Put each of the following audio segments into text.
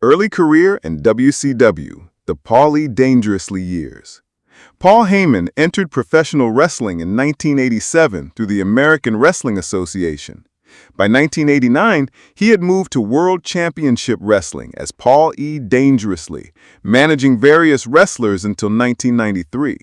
Early career in WCW, the Paulie Dangerously years. Paul Heyman entered professional wrestling in 1987 through the American Wrestling Association. By 1989, he had moved to World Championship Wrestling as Paul E. Dangerously, managing various wrestlers until 1993.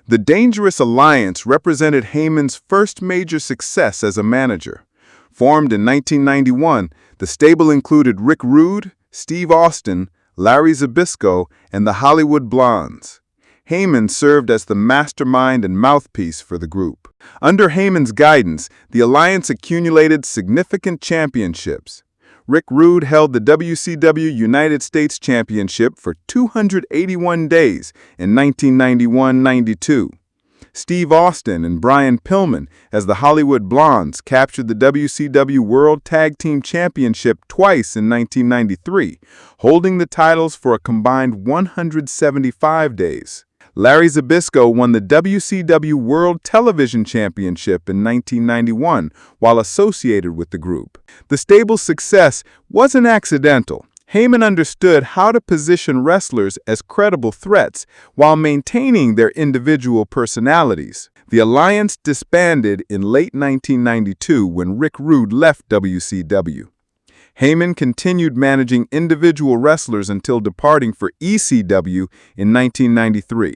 The Dangerous Alliance represented Heyman's first major success as a manager. Formed in 1991, the stable included Rick Rude, Steve Austin, Larry Zbyszko, and the Hollywood Blondes. Heyman served as the mastermind and mouthpiece for the group. Under Heyman's guidance, the alliance accumulated significant championships. Rick Rude held the WCW United States Championship for 281 days in 1991-92. Steve Austin and Brian Pillman, as the Hollywood Blondes, captured the WCW World Tag Team Championship twice in 1993, holding the titles for a combined 175 days. Larry Zbyszko won the WCW World Television Championship in 1991 while associated with the group. The stable's success wasn't accidental. Heyman understood how to position wrestlers as credible threats while maintaining their individual personalities. The alliance disbanded in late 1992 when Rick Rude left WCW. Heyman continued managing individual wrestlers until departing for ECW in 1993.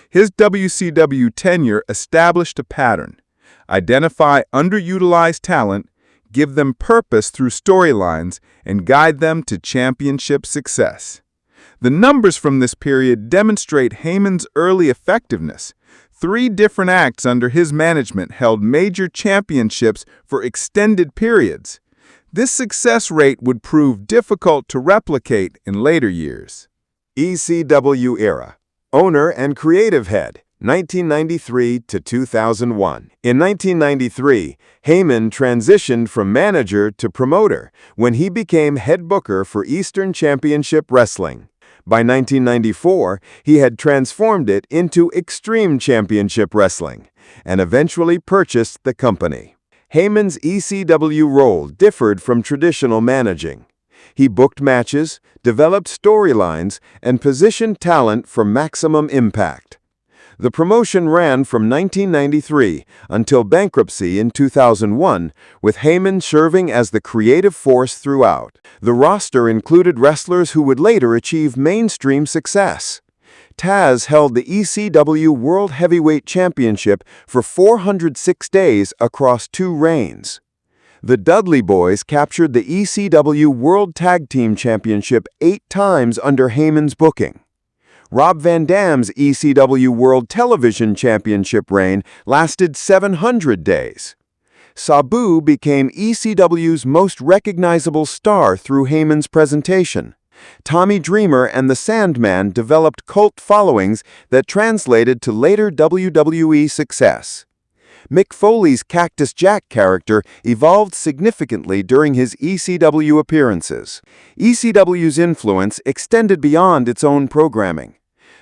His WCW tenure established a pattern: identify underutilized talent, give them purpose through storylines, and guide them to championship success. The numbers from this period demonstrate Heyman's early effectiveness. 3 different acts under his management held major championships for extended periods. This success rate would prove difficult to replicate in later years. ECW era. Owner and creative head, 1993 to 2001. In 1993, Heyman transitioned from manager to promoter when he became head booker for Eastern Championship Wrestling. By 1994, he had transformed it into Extreme Championship Wrestling and eventually purchased the company. Heyman's ECW role differed from traditional managing. He booked matches, developed storylines, and positioned talent for maximum impact. The promotion ran from 1993 until bankruptcy in 2001, with Heyman serving as the creative force throughout. The roster included wrestlers who would later achieve mainstream success. Taz held the ECW World Heavyweight Championship for 406 days across 2 reigns. The Dudley Boys captured the ECW World Tag Team Championship 8 times under Heyman's booking. Rob Van Dam's ECW World Television Championship reign lasted 700 days. Sabu became ECW's most recognizable star through Heyman's presentation. Tommy Dreamer and the Sandman developed cult followings that translated to later WWE success. Mick Foley's Cactus Jack character evolved significantly during his ECW appearances. ECW's influence extended beyond its own programming.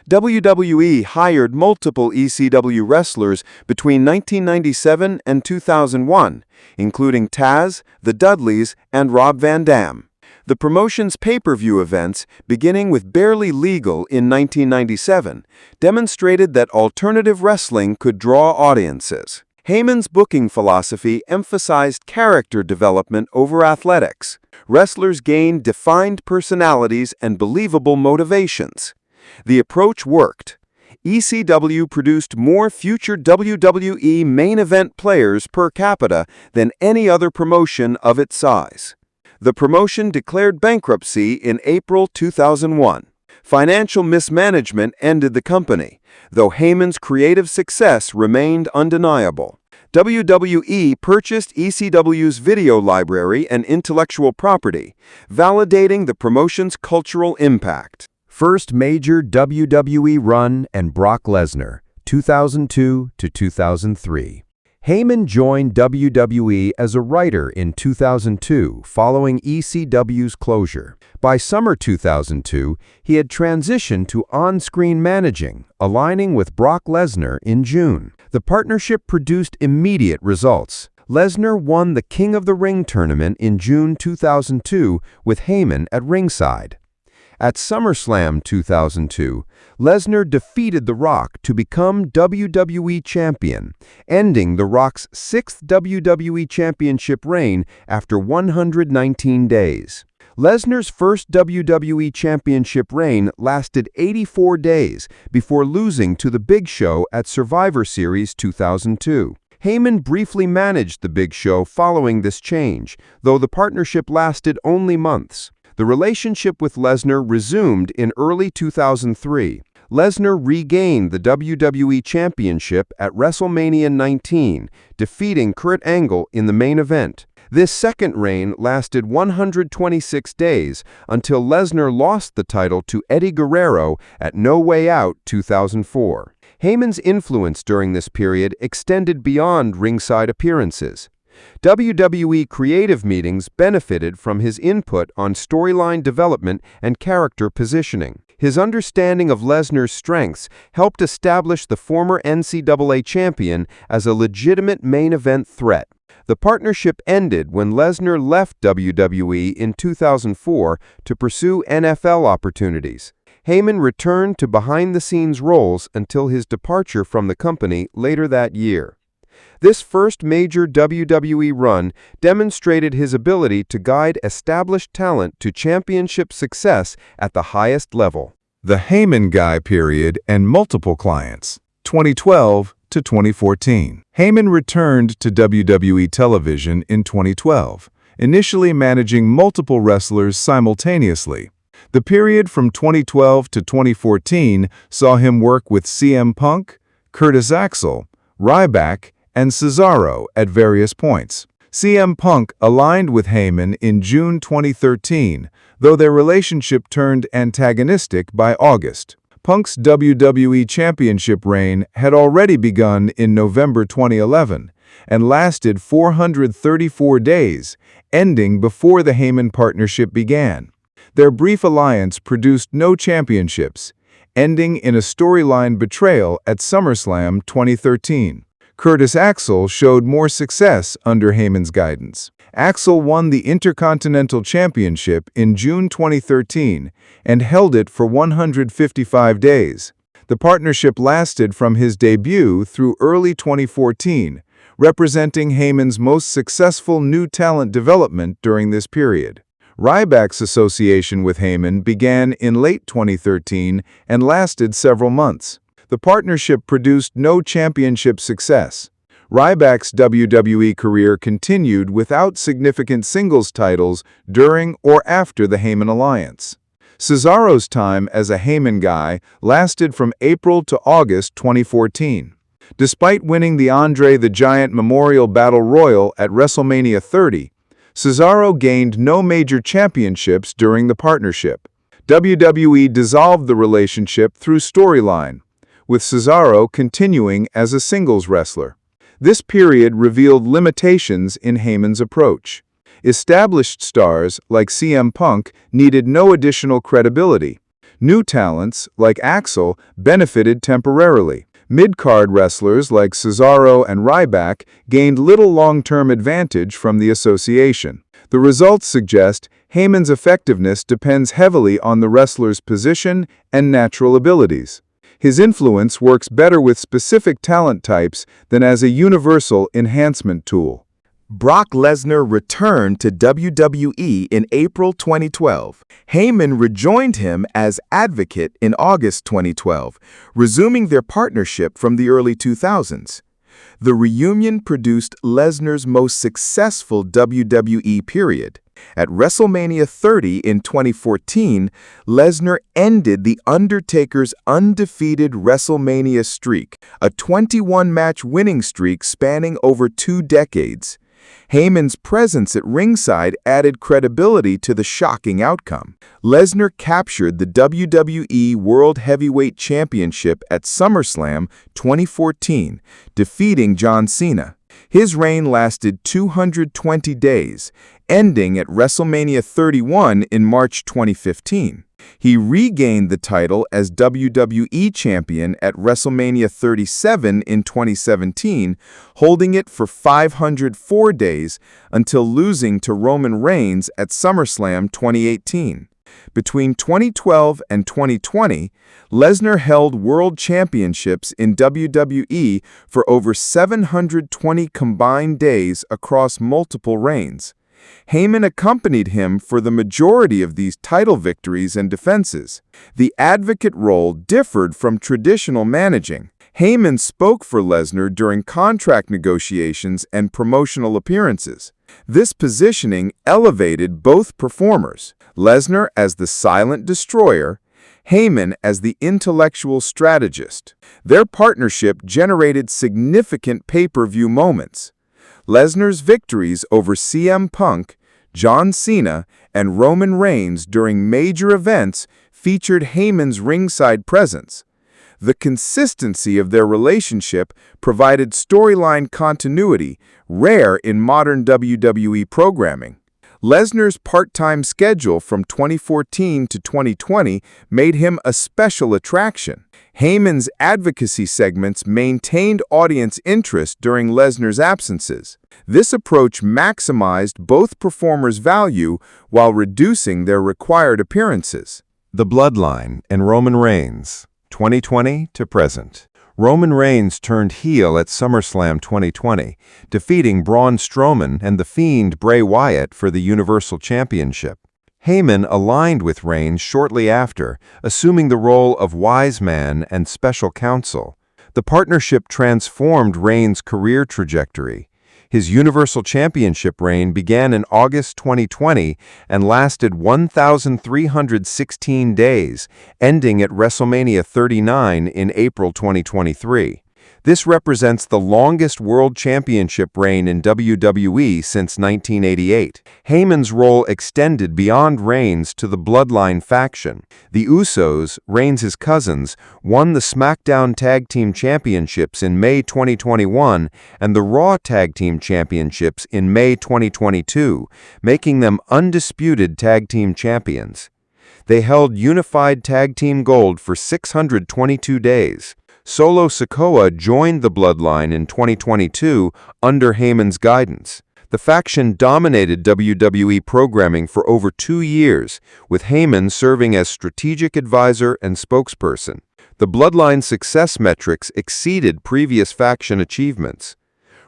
WWE hired multiple ECW wrestlers between 1997 and 2001, including Taz, the Dudleys, and Rob Van Dam. The promotion's pay-per-view events, beginning with Barely Legal in 1997, demonstrated that alternative wrestling could draw audiences. Heyman's booking philosophy emphasized character development over athletics. Wrestlers gained defined personalities and believable motivations. The approach worked. ECW produced more future WWE main event players per capita than any other promotion of its size. The promotion declared bankruptcy in April 2001. Financial mismanagement ended the company, though Heyman's creative success remained undeniable. WWE purchased ECW's video library and intellectual property, validating the promotion's cultural impact. First major WWE run and Brock Lesnar, 2002 to 2003. Heyman joined WWE as a writer in 2002 following ECW's closure. By summer 2002, he had transitioned to on-screen managing, aligning with Brock Lesnar in June. The partnership produced immediate results. Lesnar won the King of the Ring tournament in June 2002 with Heyman at ringside. At SummerSlam 2002, Lesnar defeated The Rock to become WWE Champion, ending The Rock's 6th WWE Championship reign after 119 days. Lesnar's first WWE Championship reign lasted 84 days before losing to The Big Show at Survivor Series 2002. Heyman briefly managed The Big Show following this change, though the partnership lasted only months. The relationship with Lesnar resumed in early 2003. Lesnar regained the WWE Championship at WrestleMania 19, defeating Kurt Angle in the main event. This second reign lasted 126 days until Lesnar lost the title to Eddie Guerrero at No Way Out 2004. Heyman's influence during this period extended beyond ringside appearances. WWE creative meetings benefited from his input on storyline development and character positioning. His understanding of Lesnar's strengths helped establish the former NCAA champion as a legitimate main event threat. The partnership ended when Lesnar left WWE in 2004 to pursue NFL opportunities. Heyman returned to behind-the-scenes roles until his departure from the company later that year. This first major WWE run demonstrated his ability to guide established talent to championship success at the highest level. The Heyman Guy period and multiple clients, 2012 to 2014. Heyman returned to WWE television in 2012, initially managing multiple wrestlers simultaneously. The period from 2012 to 2014 saw him work with CM Punk, Curtis Axel, Ryback, and Cesaro at various points. CM Punk aligned with Heyman in June 2013, though their relationship turned antagonistic by August. Punk's WWE Championship reign had already begun in November 2011 and lasted 434 days, ending before the Heyman partnership began. Their brief alliance produced no championships, ending in a storyline betrayal at SummerSlam 2013. Curtis Axel showed more success under Heyman's guidance. Axel won the Intercontinental Championship in June 2013 and held it for 155 days. The partnership lasted from his debut through early 2014, representing Heyman's most successful new talent development during this period. Ryback's association with Heyman began in late 2013 and lasted several months. The partnership produced no championship success. Ryback's WWE career continued without significant singles titles during or after the Heyman alliance. Cesaro's time as a Heyman Guy lasted from April to August 2014. Despite winning the Andre the Giant Memorial Battle Royal at WrestleMania 30, Cesaro gained no major championships during the partnership. WWE dissolved the relationship through storyline, with Cesaro continuing as a singles wrestler. This period revealed limitations in Heyman's approach. Established stars like CM Punk needed no additional credibility. New talents like Axel benefited temporarily. Mid-card wrestlers like Cesaro and Ryback gained little long-term advantage from the association. The results suggest Heyman's effectiveness depends heavily on the wrestler's position and natural abilities. His influence works better with specific talent types than as a universal enhancement tool. Brock Lesnar returned to WWE in April 2012. Heyman rejoined him as advocate in August 2012, resuming their partnership from the early 2000s. The reunion produced Lesnar's most successful WWE period. At WrestleMania 30 in 2014, Lesnar ended The Undertaker's undefeated WrestleMania streak, a 21-match winning streak spanning over 2 decades. Heyman's presence at ringside added credibility to the shocking outcome. Lesnar captured the WWE World Heavyweight Championship at SummerSlam 2014, defeating John Cena. His reign lasted 220 days, ending at WrestleMania 31 in March 2015. He regained the title as WWE Champion at WrestleMania 37 in 2017, holding it for 504 days until losing to Roman Reigns at SummerSlam 2018. Between 2012 and 2020, Lesnar held world championships in WWE for over 720 combined days across multiple reigns. Heyman accompanied him for the majority of these title victories and defenses. The advocate role differed from traditional managing. Heyman spoke for Lesnar during contract negotiations and promotional appearances. This positioning elevated both performers, Lesnar as the silent destroyer, Heyman as the intellectual strategist. Their partnership generated significant pay-per-view moments. Lesnar's victories over CM Punk, John Cena, and Roman Reigns during major events featured Heyman's ringside presence. The consistency of their relationship provided storyline continuity, rare in modern WWE programming. Lesnar's part-time schedule from 2014 to 2020 made him a special attraction. Heyman's advocacy segments maintained audience interest during Lesnar's absences. This approach maximized both performers' value while reducing their required appearances. The Bloodline and Roman Reigns, 2020 to present. Roman Reigns turned heel at SummerSlam 2020, defeating Braun Strowman and The Fiend Bray Wyatt for the Universal Championship. Heyman aligned with Reigns shortly after, assuming the role of wise man and special counsel. The partnership transformed Reigns' career trajectory. His Universal Championship reign began in August 2020 and lasted 1,316 days, ending at WrestleMania 39 in April 2023. This represents the longest World Championship reign in WWE since 1988. Heyman's role extended beyond Reigns to the Bloodline faction. The Usos, Reigns' cousins, won the SmackDown Tag Team Championships in May 2021 and the Raw Tag Team Championships in May 2022, making them undisputed tag team champions. They held unified tag team gold for 622 days. Solo Sikoa joined the Bloodline in 2022 under Heyman's guidance. The faction dominated WWE programming for over 2 years, with Heyman serving as strategic advisor and spokesperson. The Bloodline success metrics exceeded previous faction achievements.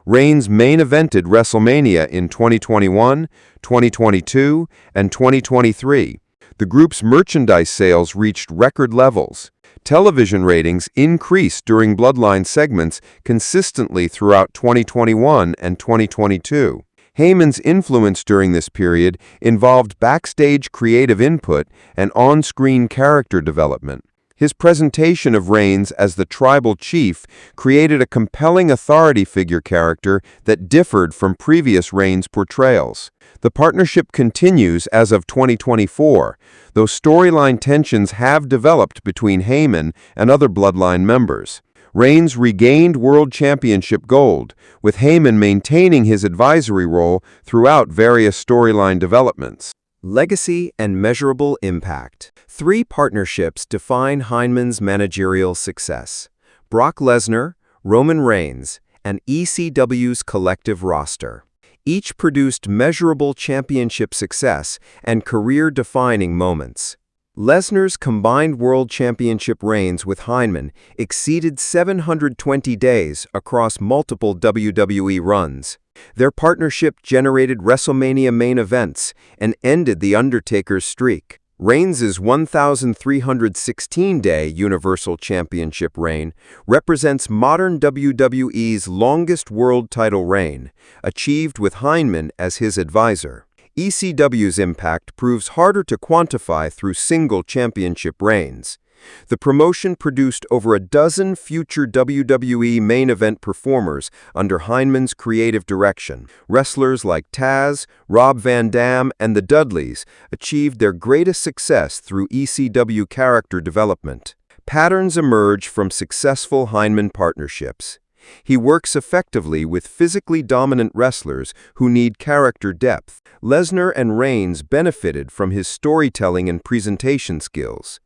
Reigns main-evented WrestleMania in 2021, 2022, and 2023. The group's merchandise sales reached record levels. Television ratings increased during Bloodline segments consistently throughout 2021 and 2022. Heyman's influence during this period involved backstage creative input and on-screen character development. His presentation of Reigns as the tribal chief created a compelling authority figure character that differed from previous Reigns portrayals. The partnership continues as of 2024, though storyline tensions have developed between Heyman and other Bloodline members. Reigns regained World Championship gold, with Heyman maintaining his advisory role throughout various storyline developments. Legacy and measurable impact. 3 partnerships define Heyman's managerial success: Brock Lesnar, Roman Reigns, and ECW's collective roster. Each produced measurable championship success and career-defining moments. Lesnar's combined World Championship reigns with Heyman exceeded 720 days across multiple WWE runs. Their partnership generated WrestleMania main events and ended The Undertaker's streak. Reigns' 1,316-day Universal Championship reign represents modern WWE's longest world title reign, achieved with Heyman as his advisor. ECW's impact proves harder to quantify through single championship reigns. The promotion produced over a dozen future WWE main event performers under Heyman's creative direction. Wrestlers like Taz, Rob Van Dam, and the Dudleys achieved their greatest success through ECW character development. Patterns emerge from successful Heyman partnerships. He works effectively with physically dominant wrestlers who need character depth. Lesnar and Reigns benefited from his storytelling and presentation skills.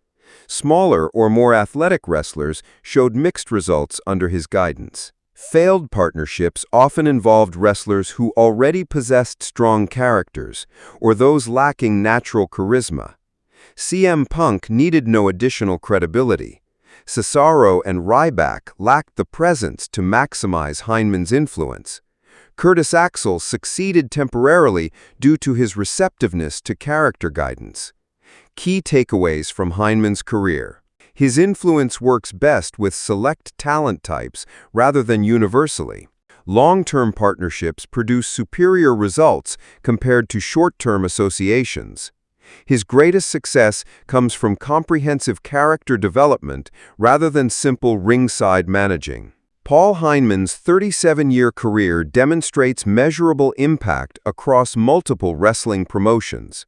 Smaller or more athletic wrestlers showed mixed results under his guidance. Failed partnerships often involved wrestlers who already possessed strong characters, or those lacking natural charisma. CM Punk needed no additional credibility. Cesaro and Ryback lacked the presence to maximize Heyman's influence. Curtis Axel succeeded temporarily due to his receptiveness to character guidance. Key takeaways from Heyman's career. His influence works best with select talent types rather than universally. Long-term partnerships produce superior results compared to short-term associations. His greatest success comes from comprehensive character development rather than simple ringside managing. Paul Heyman's 37-year career demonstrates measurable impact across multiple wrestling promotions.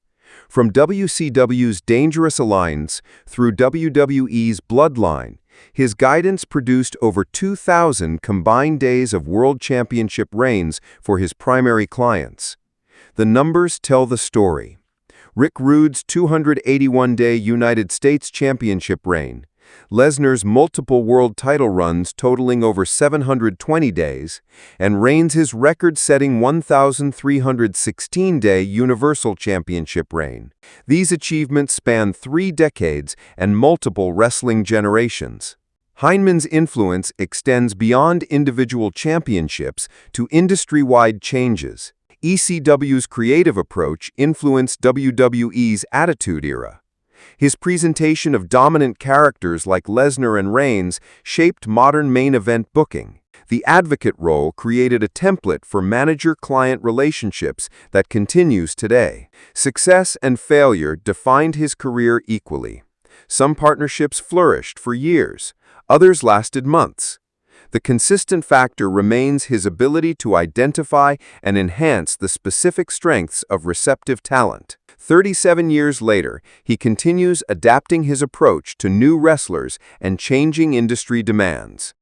From WCW's Dangerous Alliance through WWE's Bloodline, his guidance produced over 2,000 combined days of World Championship reigns for his primary clients. The numbers tell the story. Rick Rude's 281-day United States Championship reign, Lesnar's multiple world title runs totaling over 720 days, and Reigns' record-setting 1,316-day Universal Championship reign. These achievements span 3 decades and multiple wrestling generations. Heyman's influence extends beyond individual championships to industry-wide changes. ECW's creative approach influenced WWE's Attitude Era. His presentation of dominant characters like Lesnar and Reigns shaped modern main event booking. The advocate role created a template for manager-client relationships that continues today. Success and failure defined his career equally. Some partnerships flourished for years, others lasted months. The consistent factor remains his ability to identify and enhance the specific strengths of receptive talent. 37 years later, he continues adapting his approach to new wrestlers and changing industry demands.